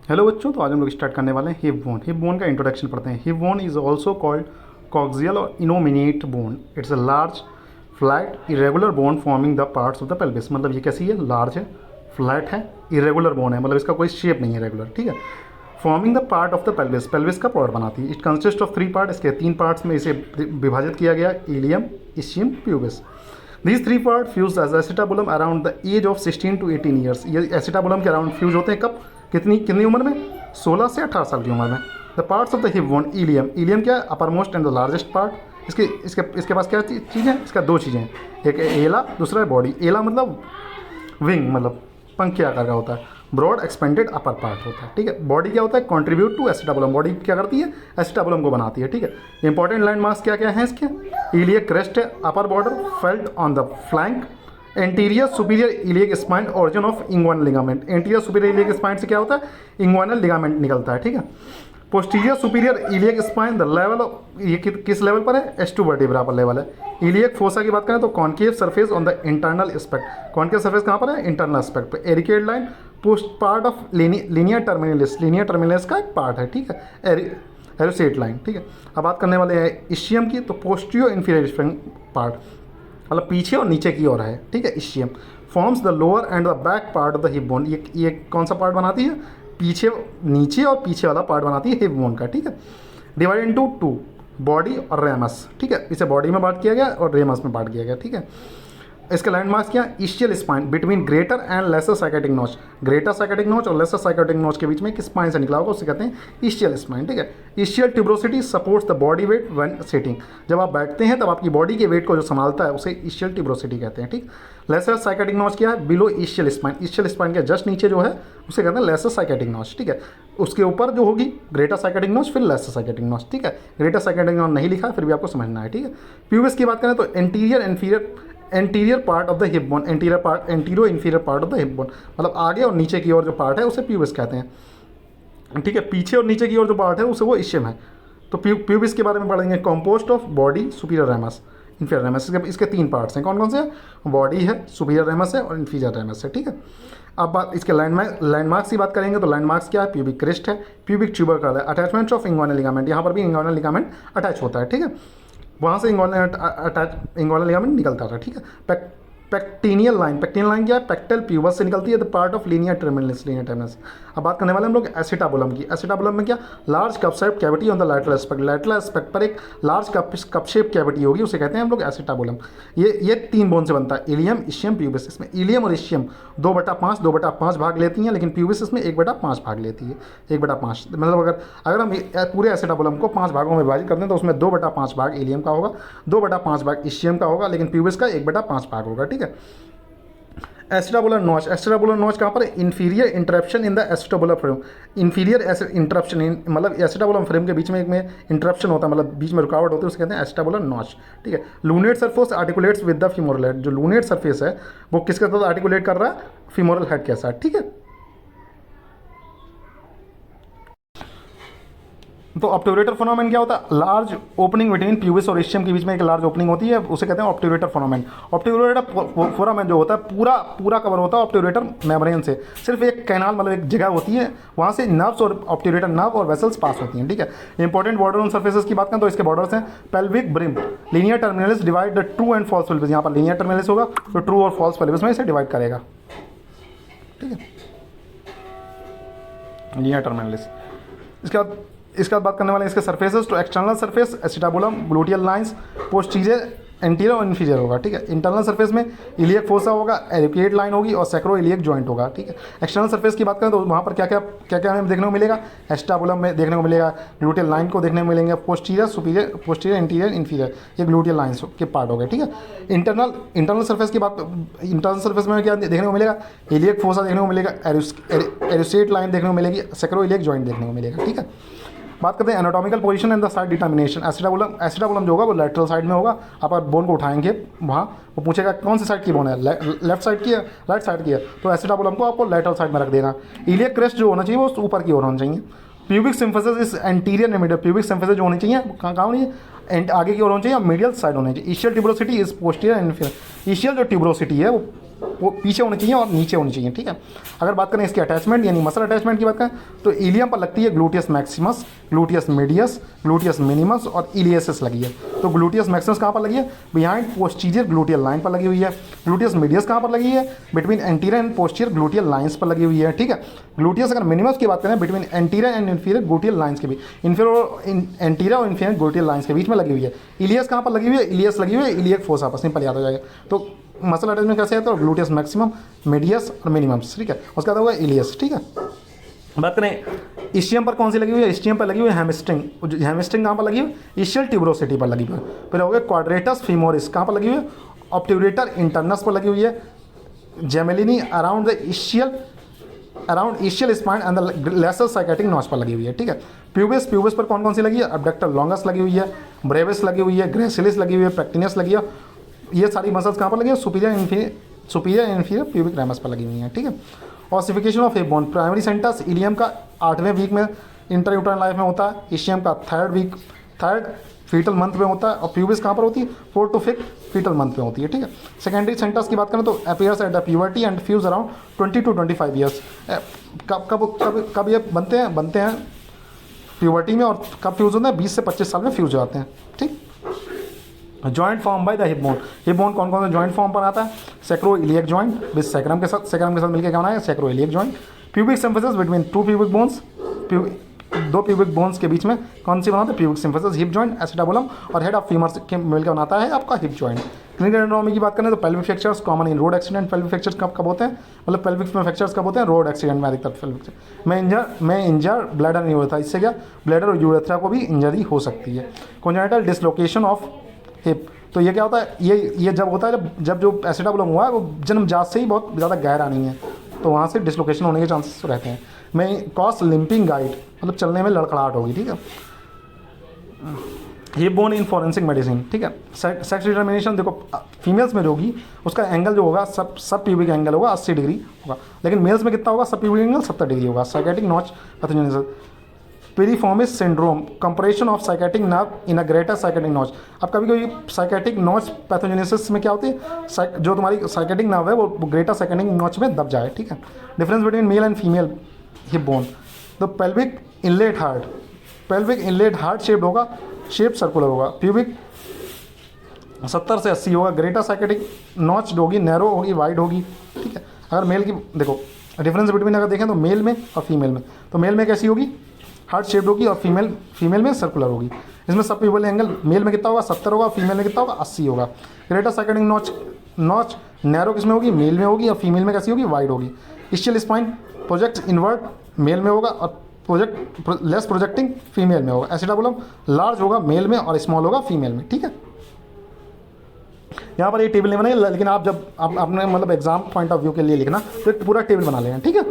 Hello बच्चों, तो आज हम लोग स्टार्ट करने वाले हैं हिप बोन। हिप बोन का इंट्रोडक्शन पढ़ते हैं। Hip bone is also called coxal और innominate bone. It's a large flat irregular bone forming the parts of the pelvis. मतलब ये कैसी है? लार्ज है, फ्लैट है, इरेगुलर बोन है, मतलब इसका कोई शेप नहीं है रेगुलर, ठीक है। Forming the part of the pelvis, pelvis का पार्ट बनाती है। इट कंसिस्ट ऑफ 3 पार्ट, इसके 3 पार्ट्स में इसे विभाजित किया गया, ilium, ischium, pubis. These 3 part fuse as acetabulum around the age of 16 to 18 years. ये एसिटाबुलम के अराउंड फ्यूज होते हैं कब? कितनी कितनी उम्र में? 16 से 18 साल की उम्र में। The parts of the hip bone, ilium, ilium क्या है? Upper most end the largest part. इसके पास क्या चीज़ है? इसका 2 चीज़ें हैं, एक एला, दूसरा है बॉडी। एला मतलब विंग, मतलब पंख के आकार का होता है। ब्रॉड एक्सपेंडेड अपर पार्ट होता है, ठीक है। बॉडी क्या होता है? कंट्रीब्यूट टू एसिटाबुलम, बॉडी क्या करती है? एसिटाबुलम को बनाती है, ठीक है। इंपॉर्टेंट लैंडमार्क्स क्या क्या हैं इसके? इलियक क्रेस्ट है, upper border felt on the flank, anterior superior iliac spine, origin of inguinal ligament. Anterior superior iliac spine से क्या होता है? इंग्वानल लिगामेंट निकलता है, ठीक है। Posterior superior iliac spine, the level of, ये किस लेवल पर है? S2 वर्टिब्रा पर लेवल है। इलियक फोसा की बात करें तो concave surface on the internal aspect. Concave surface कहाँ पर है? इंटरनल एस्पेक्ट पर। Arcuate line post part of linea terminalis, linea terminalis का एक पार्ट है, ठीक है। एरोसेट लाइन, ठीक है। अब बात करने वाले हैं इशियम की, तो पोस्टियो इन्फीरियर पार्ट, मतलब पीछे और नीचे की ओर है, ठीक है। Ischium forms the lower and the back part of the hip bone. ये कौन सा पार्ट बनाती है? पीछे, नीचे और पीछे वाला पार्ट बनाती है हिप बोन का, ठीक है। डिवाइड इनटू 2, बॉडी और रेमस, ठीक है। इसे बॉडी में बांट किया गया और रेमस में बांट किया गया, ठीक है। इसके लैंडमार्क्स क्या? Essential spine between greater and lesser sciatic notch. Greater psychotic notch और लेसर साइकेटिक नॉच के बीच में एक स्पाइन से निकला होगा, उसे कहते हैं इशियल स्पाइन, ठीक है। Essential tuberosity supports the body weight when sitting. जब आप बैठते हैं तब आपकी बॉडी के वेट को जो संभालता है उसे इशियल ट्यूब्रोसिटी कहते हैं, ठीक। लेसर साइकेटिक नॉच क्या है? Below essential spine. Essential spine के जस्ट नीचे जो है उसे कहते हैं लेसर साइकेटिक नॉच, ठीक है। उसके ऊपर जो होगी ग्रेटर साइकेटिक नॉच, फिर लेसर साइकेटिक नॉच, ठीक है। ग्रेटर साइकेटिक नॉच नहीं लिखा है, फिर भी आपको समझना है, ठीक है। प्यूबिस की बात करें तो anterior part of the hip bone, antero inferior part of the hip bone, मतलब आगे और नीचे की ओर जो पार्ट है उसे प्यूबिस कहते हैं, ठीक है। पीछे और नीचे की ओर जो पार्ट है उसे वो इशियम है। तो प्यूबिस के बारे में पढ़ेंगे। Compost of body, superior ramus, inferior ramus. इसके 3 पार्ट्स हैं, कौन कौन से? बॉडी है, सुपीरियर रेमस है और इन्फीरियर रेमस है, ठीक है। अब बात इसके लैंडमार्क्स की बात करेंगे तो लैंडमार्क्स क्या है? प्यूबिक क्रेस्ट है, प्यूबिक ट्यूबरकल है, अटैचमेंट्स ऑफ इंग्वानल लिगामेंट, यहाँ पर भी इंग्वानल लिगामेंट अटैच होता है, ठीक है। वहाँ से इंग्वानल लिगामेंट निकलता था, ठीक है। पेक्टिनियल लाइन, पेक्टिनियल लाइन क्या है? पेक्टल प्यूबस से निकलती है, the part of linear terminus. अब बात करने वाले हम लोग एसिटाबुलम की। एसिटाबुलम में क्या? Large cup shape cavity on the lateral aspect. Lateral aspect पर एक लार्ज कप शेप कैविटी होगी, उसे कहते हैं हम लोग एसिटाबुलम। ये 3 बोन से बनता है, इलियम, इशियम, प्यूबिस। इसमें इलियम और इशियम 2/5 भाग लेती हैं, लेकिन प्यूबिस इसमें 1/5 भाग लेती है। 1/5 मतलब अगर हम पूरे एसिटाबुलम को 5 भागों में विभाजित करते हैं तो उसमें 2/5 भाग इलियम का होगा, 2/5 भाग इशियम का होगा, लेकिन प्यूबिस का 1/5 भाग होगा, ठीक है। एसिटाबुलर नॉच, एसिटाबुलर नॉच कहाँ पर है? Inferior interruption in the acetabular frame. Inferior interruption मतलब एसिटाबुलर फ्रेम के बीच में इंटरप्शन होता है, मतलब बीच में रुकावट होती है, उसे कहते हैं एसिटाबुलर नॉच, ठीक है। Lunate surface articulates with the femoral head. जो लूनेट सरफेस है वो किसके साथ आर्टिकुलेट कर रहा है? फीमोरल हेड के साथ, ठीक है। तो ऑब्ट्यूरेटर फोनोमेन क्या होता है? लार्ज ओपनिंग बिटवीन प्यूबिस और इशियम के बीच में एक लार्ज ओपनिंग होती है, उसे कहते हैं ऑब्ट्यूरेटर फोनोमेन। ऑब्ट्यूरेटर फोरामेन जो होता है पूरा कवर होता है ऑब्ट्यूरेटर मेम्ब्रेन से। सिर्फ एक कैनाल मतलब एक जगह होती है, वहाँ से नर्व्स और ऑब्ट्यूरेटर नर्व और वेसल्स पास होती हैं, ठीक है। इंपॉर्टेंट बॉर्डर ऑन सर्फेसेस की बात करें तो इसके बॉर्डर्स हैं pelvic brim, linear terminalis divide the true and false pelvis. यहाँ पर लीनियर टर्मिनलिस होगा तो ट्रू और फॉल्स पेल्विस में इसे डिवाइड करेगा, ठीक है, लीनियर टर्मिनलिस। इसके बाद बात करने वाले इसके सरफेसेस। तो external surface acetabulum, gluteal lines, posterior, anterior और इन्फीरियर होगा, ठीक है। इंटरनल सरफेस में इलियक फोसा होगा, एरिकेड लाइन होगी और सेक्रो इलियक जॉइंट होगा, ठीक है। एक्सटर्नल सरफेस की बात करें तो वहाँ पर क्या क्या हमें देखने को मिलेगा? एसिटाबुलम में देखने को मिलेगा, ग्लूटियल लाइन को देखने को मिलेंगे, posterior, superior, posterior, interior, inferior, ये ग्लूटियल लाइन्स के पार्ट हो गए, ठीक है। इंटरनल सरफेस की बात, इंटरनल सरफेस में क्या देखने को मिलेगा? इलियक फोसा देखने को मिलेगा, एरोसेट लाइन देखने को मिलेगी, सेक्रो इलियक जॉइंट देखने को मिलेगा, ठीक है। बात करते हैं anatomical position and the side determination. Acetabulum जो होगा वो लेटरल साइड में होगा। आप बोन को उठाएंगे वहाँ, वो पूछेगा कौन सी साइड की बोन है, लेफ्ट साइड की है, राइट साइड की है, तो एसिटाबुलम को आपको लेटरल साइड में रख देना। इलियक क्रेस्ट जो होना चाहिए वो ऊपर की ओर होना चाहिए। प्यूबिक सिम्फेसिस इस anterior and medial. Pubic symphysis जो होनी चाहिए कहाँ होनी चाहिए? आगे की ओर होनी चाहिए, मीडियल साइड होनी चाहिए। इशियल ट्यूब्रोसिटी इस पोस्टीरियर एंड इशियल जो ट्यूब्रोसिटी है वो वो पीछे होनी चाहिए और नीचे होनी चाहिए, ठीक है। अगर बात करें इसके अटैचमेंट यानी मसल अटैचमेंट की बात करें तो इलियम पर लगती है gluteus Maximus, gluteus medius, gluteus minimus और इलियसिस लगी है। तो ग्लूटियस मैक्सिमस कहाँ पर लगी है? बिहाइंड पोस्टीरियर ग्लूटियल लाइन पर लगी हुई है। ग्लूटियस मीडियस कहाँ पर लगी है? Between anterior and posterior gluteal lines पर लगी हुई है, ठीक है। ग्लूटियस अगर मिनिमस की बात करें between anterior and inferior gluteal lines के बीच, एंटीरियर और इन्फीरियर ग्लूटियल लाइन्स के बीच में लगी हुई है। इलियस कहाँ पर लगी हुई है? इलियस लगी हुई है इलियक फोसा पर, सिंपल याद हो जाएगा। तो मसल अटैचमेंट कैसे आता है? ग्लूटियस मैक्सिमम, मीडियस और मिनिमम्स, ठीक है। उसका आता हुआ इलियस, ठीक है। बात करें इस्टियम पर कौन सी लगी हुई है? इस्टियम पर लगी हुई है हैमस्ट्रिंग। हैमस्ट्रिंग कहाँ पर लगी हुई है? इशियल ट्यूबरोसिटी पर लगी हुई है। फिर हो गया क्वाड्रेटस फीमोरिस, कहाँ पर लगी हुई है? ऑब्ट्यूरेटर इंटरनस पर लगी हुई है। Gemelli around the ischial spine and the lesser sciatic notch पर लगी हुई है, ठीक है। प्यूबिस पर कौन कौन सी लगी है? अबडक्टर लॉन्गस लगी हुई है, ब्रेविस लगी हुई है, ग्रेसिलिस लगी हुई है, पैक्टिनस लगी है। ये सारी मसल्स कहाँ पर लगी है? सुपीरियर इन्फीरियर प्यूबिक रैमस पर लगी हुई है, ठीक है। Ossification of hip bone, primary centres ilium का 8वें वीक में इंट्रायूट्राइन लाइफ में होता है, इशियम का थर्ड फीटल मंथ में होता है, और प्यूबिस कहाँ पर होती है? 4 to 5 फीटल मंथ में होती है, ठीक है। सेकेंडरी सेंटर्स की बात करें तो appears at the puberty and fuse around 20 to 25 years. कब ये बनते हैं प्यूबर्टी में, और कब फ्यूज होते हैं? 20 से 25 साल में फ्यूज हो जाते हैं, ठीक। Joint form by the hip bone, hip bone कौन कौन से जॉइंट फॉर्म पर आता है? Sacro iliac joint with sacrum के साथ मिलकर क्या बनाया? Sacro iliac joint. Pubic symphysis between 2 pubic bones, 2 pubic bones के बीच में कौन सी बनाता है? Pubic symphysis. Hip joint acetabulum और हेड ऑफ फीमर के मिलकर बनाता है आपका हिप जॉइंट। क्लिनिकल एनाटॉमी की बात करें तो pelvic fractures common in road accident. Pelvic fractures कब होते हैं? मतलब पेल्विक फ्रैक्चर्स कब होते हैं? रोड एक्सीडेंट में अधिकतर पेल्विक में इंजर ब्लैडर नहीं होता, इससे क्या ब्लैडर और यूरेथ्रा को भी इंजरी हो सकती है। कॉन्जेनिटल डिसलोकेशन ऑफ हिप, तो ये क्या होता है? ये जब होता है जब जो एसिटाबुलम हुआ है वो जन्मजात से ही बहुत ज़्यादा गहरा नहीं है, तो वहाँ से डिसलोकेशन होने के चांसेस रहते हैं। मैं कॉस लिम्पिंग गाइड, मतलब चलने में लड़खड़ाहट होगी, ठीक है। Hip bone in forensic medicine, ठीक है। सेक्स डिटर्मिनेशन देखो, फीमेल्स में जो होगी उसका एंगल जो होगा सब प्यूबिक एंगल होगा 80 डिग्री होगा, लेकिन मेल्स में कितना होगा? सब प्यूबिक एंगल 70 डिग्री होगा। Psychotic notch pathogenesis, पेरिफॉर्मिस syndrome, compression of psychotic nerve in a greater psychotic notch. अब कभी कभी साइकेटिक नॉच पैथोजेनेसिस में क्या होती है? जो तुम्हारी साइकेटिक नर्व है वो ग्रेटर साइकेटिक नॉच में दब जाए, ठीक है। Difference between male and female hip bone, तो पेल्विक इनलेट हार्ट शेप्ड होगा, शेप सर्कुलर होगा। प्यूबिक 70 से 80 होगा। ग्रेटर साइकेटिक नॉच होगी, नैरो होगी, वाइड होगी, ठीक है। अगर मेल की देखो डिफरेंस बिटवीन अगर देखें तो मेल में और फीमेल में, तो मेल में कैसी होगी? हार्ट शेप्ड होगी, और फीमेल में सर्कुलर होगी। इसमें सब प्यूबल एंगल मेल में कितना होगा? 70 होगा, फीमेल में कितना होगा? 80 होगा। ग्रेटर साइकेटिक नॉच नैरो किसमें होगी? मेल में होगी, और फीमेल में कैसी होगी? वाइड होगी। Ischial spine project invert male में होगा, और लेस प्रोजेक्टिंग फीमेल में होगा। एसिटाबुलम लार्ज होगा मेल में और स्मॉल होगा फीमेल में, ठीक है। यहाँ पर ये टेबल नहीं बनाई, लेकिन आप जब आपने मतलब एग्जाम पॉइंट ऑफ व्यू के लिए लिखना तो एक पूरा टेबल बना लेना, ठीक है।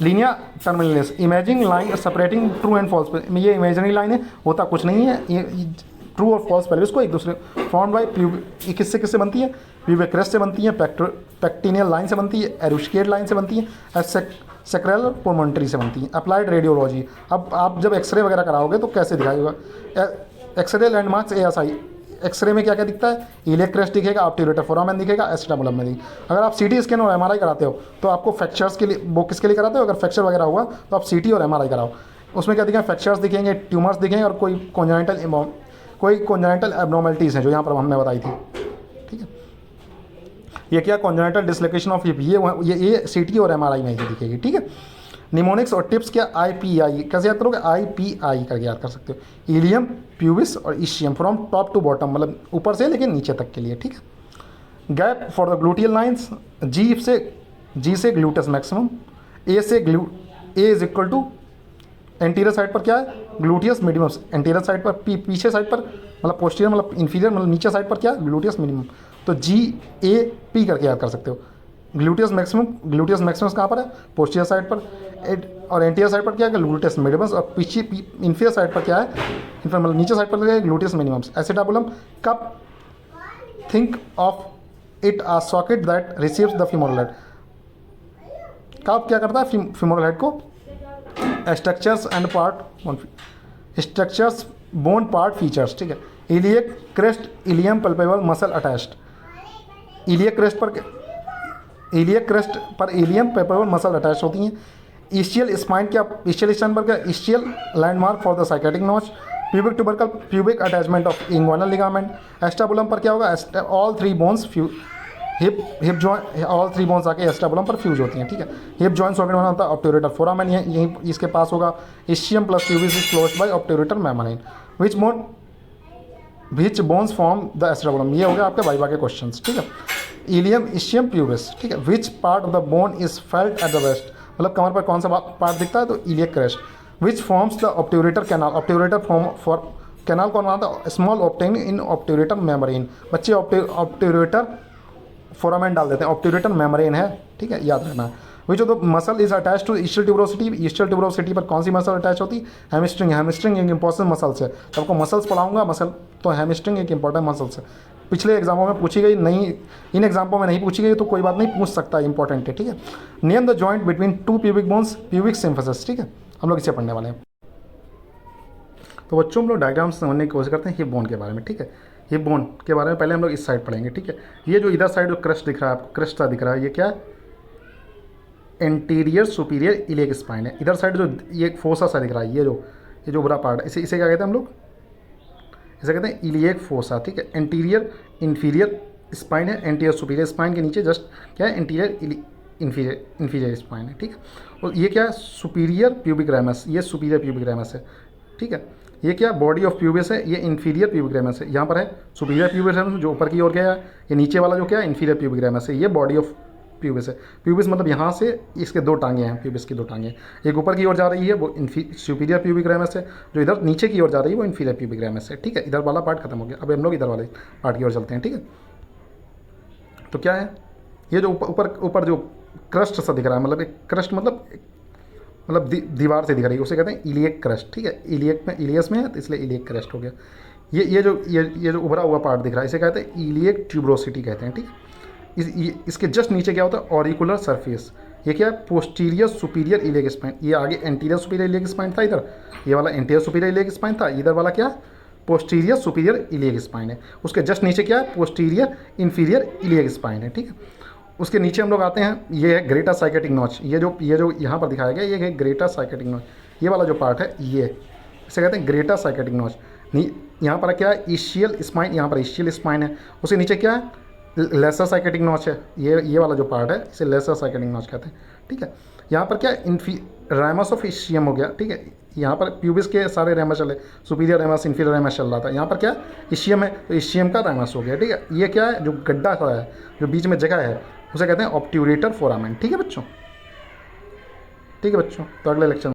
Linear terminals, imaging line separating true and false, ये इमेजिनरी लाइन है, होता कुछ नहीं है। ये ट्रू और फॉल्स पेल्विस को एक दूसरे फॉर्म बाय प्यूबिक, किससे बनती है? प्यूबिक क्रेस्ट से बनती है, पैक्टिनियल लाइन से बनती है, एरुस्केट लाइन से बनती है, सेक्रल प्रोमोन्टरी से बनती है। अप्लाइड रेडियोलॉजी, अब आप जब एक्सरे वगैरह कराओगे तो कैसे दिखाएगा? एक्सरे लैंडमार्क्स ASI, एक्सरे में क्या क्या दिखता है? इलियक क्रेस्ट दिखेगा, ऑब्ट्यूरेटर फोरामेन दिखेगा, एसिटाबुलम में दिखेगा। अगर आप CT स्कैन और MRI कराते हो तो आपको फ्रैक्चर्स के लिए, वो किसके लिए कराते हो? अगर फ्रैक्चर वगैरह हुआ तो आप CT और MRI कराओ, उसमें क्या दिखेंगे? फ्रैक्चर्स दिखेंगे, ट्यूमर्स दिखेंगे, और कोई कॉन्जेनिटल एबनॉर्मलिटीज़ हैं जो यहाँ पर हमने बताई थी, ठीक है। ये क्या? कॉन्जेनिटल डिसलोकेशन ऑफ हिप, ये CT और MRI में ही दिखेगी, ठीक है। निमोनिक्स और टिप्स क्या? IPI कैसे याद करोगे? IPI करके याद कर सकते हो। इलियम, प्यूबिस और ischium from top to bottom, मतलब ऊपर से लेकिन नीचे तक के लिए, ठीक है। Gap for the gluteal lines, G से gluteus maximum, A is equal to anterior side पर क्या है? Gluteus minimum. एंटीरियर साइड पर पीछे साइड पर मतलब पोस्टीरियर मतलब इंफीरियर मतलब नीचे साइड पर क्या? Gluteus minimum. तो GAP करके याद कर सकते हो। ग्लूटियस मैक्सिमम कहाँ पर है? पोस्टीरियर साइड पर, और एंटीरियर साइड पर क्या है? ग्लूटियस मिनिमम, और पीछे इंफीरियर साइड पर क्या है? मतलब नीचे साइड पर क्या है? Gluteus minimum. एसिटाबुलम कब? Think of it a socket that receives the femoral head, कब क्या करता है? फीमोरल हेड को structures and part, structures bone part features, ठीक है। Iliac crest, ilium palpable muscle attached, iliac crest पर इलियम पेपर मसल अटैच होती हैं। ईस्चियल स्पाइन क्या, ईस्चियल स्पाइन पर क्या, ischial landmark for the sciatic notch. Pubic tubercle pubic attachment of inguinal ligament. Acetabulum पर क्या होगा, all three bones hip joint, all three bones आके एस्टाबुलम पर फ्यूज होती हैं, ठीक है। हिप जॉइंट सॉकेट बना होता है ऑब्ट्यूरेटर फोरामेन, यहीं इसके पास होगा। Ischium plus pubis is closed by obturator membrane. Which bones form the acetabulum, ये हो गया आपके वाइवा के क्वेश्चंस, ठीक है। इलियम इस्चियम प्यूबिस, ठीक है। Which part of the bone is felt at the waist, मतलब कमर पर कौन सा पार्ट दिखता है, तो iliac crest. Which forms the obturator canal, obturator form for canal कौन बनाता है, small obtain in obturator membrane. बच्चे ऑब्ट्यूरेटर फोरामेन डाल देते हैं, ऑब्ट्यूरेटर मेम्ब्रेन है, ठीक है, याद रखना। Which of the muscle is attach to ischial tuberosity, ischial tuberosity पर कौन सी मसल अटैच होती है, हैमस्ट्रिंग। हैमस्ट्रिंग एक इंपॉर्टेंट मसल्स है, तो आपको मसल्स पढ़ाऊंगा, मसल तो हैमस्ट्रिंग एक इंपॉर्टेंट मसल्स है। पिछले एग्जामों में पूछी गई नहीं, इन एग्जामों में नहीं पूछी गई तो कोई बात नहीं, पूछ सकता है, इंपॉर्टेंट है, ठीक है। Name the joint between two pubic bones, pubic symphysis, ठीक है, हम लोग इसे पढ़ने वाले हैं। तो बच्चों हम लोग डायग्राम्स समझने की कोशिश करते हैं हिप बोन के बारे में, ठीक है। हिप बोन के बारे में पहले हम लोग इस साइड पढ़ेंगे, ठीक है। ये जो इधर साइड जो क्रस्ट दिख रहा है आपको, क्रस्ट सा दिख रहा है, ये क्या है, एंटीरियर सुपीरियर इलियक स्पाइन है। इधर साइड जो ये फोसा सा दिख रहा है, ये जो बड़ा पार्ट है, इसे क्या कहते हैं हम लोग, इसे कहते हैं इलियक फोसा, ठीक है। एंटीरियर इंफीरियर स्पाइन है, एंटीरियर सुपीरियर स्पाइन के नीचे जस्ट क्या है, एंटीरियर इंफीरियर स्पाइन है, ठीक है। और ये क्या है, सुपीरियर प्यूबिक रैमस, ये सुपीरियर प्यूबिक रैमस है, ठीक है। ये क्या, बॉडी ऑफ प्यूबिस है, ये इन्फीरियर प्यूबिक रैमस है। यहाँ पर है सुपीरियर प्यूबिक रैमस जो ऊपर की ओर गया है, ये नीचे वाला जो क्या है, इन्फीरियर प्यूबिक रैमस है, ये बॉडी ऑफ प्यूबिस है। प्यूबिस मतलब यहाँ से इसके दो टांगे हैं, प्यूबिस की दो टांगे, एक ऊपर की ओर जा रही है वो सुपीरियर प्यूबिक रैमस है, जो इधर नीचे की ओर जा रही है वो इन्फीरियर प्यूबिक रैमस है, ठीक है। इधर वाला पार्ट खत्म हो गया, अब हम लोग इधर वाले पार्ट की ओर चलते हैं, ठीक है। तो क्या है, ये जो ऊपर जो क्रस्ट सा दिख रहा है, मतलब एक क्रस्ट मतलब दीवार से दिख रही है, उसे कहते हैं इलियक क्रस्ट, ठीक है। इलियक में, इलियस में है तो इसलिए इलियक क्रस्ट हो गया। ये जो उभरा हुआ पार्ट दिख रहा है, इसे कहते हैं इलियक ट्यूबरोसिटी कहते हैं, ठीक है। इसके जस्ट नीचे क्या होता है, ऑरिकुलर सरफेस। ये क्या है, पोस्टीरियर सुपीरियर इलियक स्पाइन। ये आगे एंटीरियर सुपीरियर इलियक स्पाइन था, इधर ये वाला एंटीरियर सुपीरियर इलियक स्पाइन था, इधर वाला क्या, पोस्टीरियर सुपीरियर इलियक स्पाइन है। उसके जस्ट नीचे क्या है, पोस्टीरियर इंफीरियर इलियक स्पाइन है, ठीक है। उसके नीचे हम लोग आते हैं, ये है ग्रेटर साइकेटिक नॉच। ये जो यहाँ पर दिखाया गया, ये है ग्रेटर साइकेटिक नॉच। ये वाला जो पार्ट है, ये इसे कहते हैं ग्रेटर साइकेटिक नॉच। यहाँ पर क्या है, ईस्चियल स्पाइन, यहाँ पर ईस्चियल स्पाइन है। उसके नीचे क्या है, लेसर साइकेटिक नॉच है। ये वाला जो पार्ट है इसे लेसर साइकेटिक नॉच कहते हैं, ठीक है। यहाँ पर क्या रैमस ऑफ इस्चियम हो गया, ठीक है। यहाँ पर प्यूबिस के सारे रैमस चले, सुपीरियर रैमस इंफीरियर रैमस चल रहा था। यहाँ पर क्या इस्चियम है, तो इस्चियम का रैमस हो गया, ठीक है। ये क्या है, जो गड्ढा सा है, जो बीच में जगह है, उसे कहते हैं ऑब्ट्यूरेटर फोरामेन, ठीक है बच्चों, ठीक है बच्चों। तो अगले लेक्चर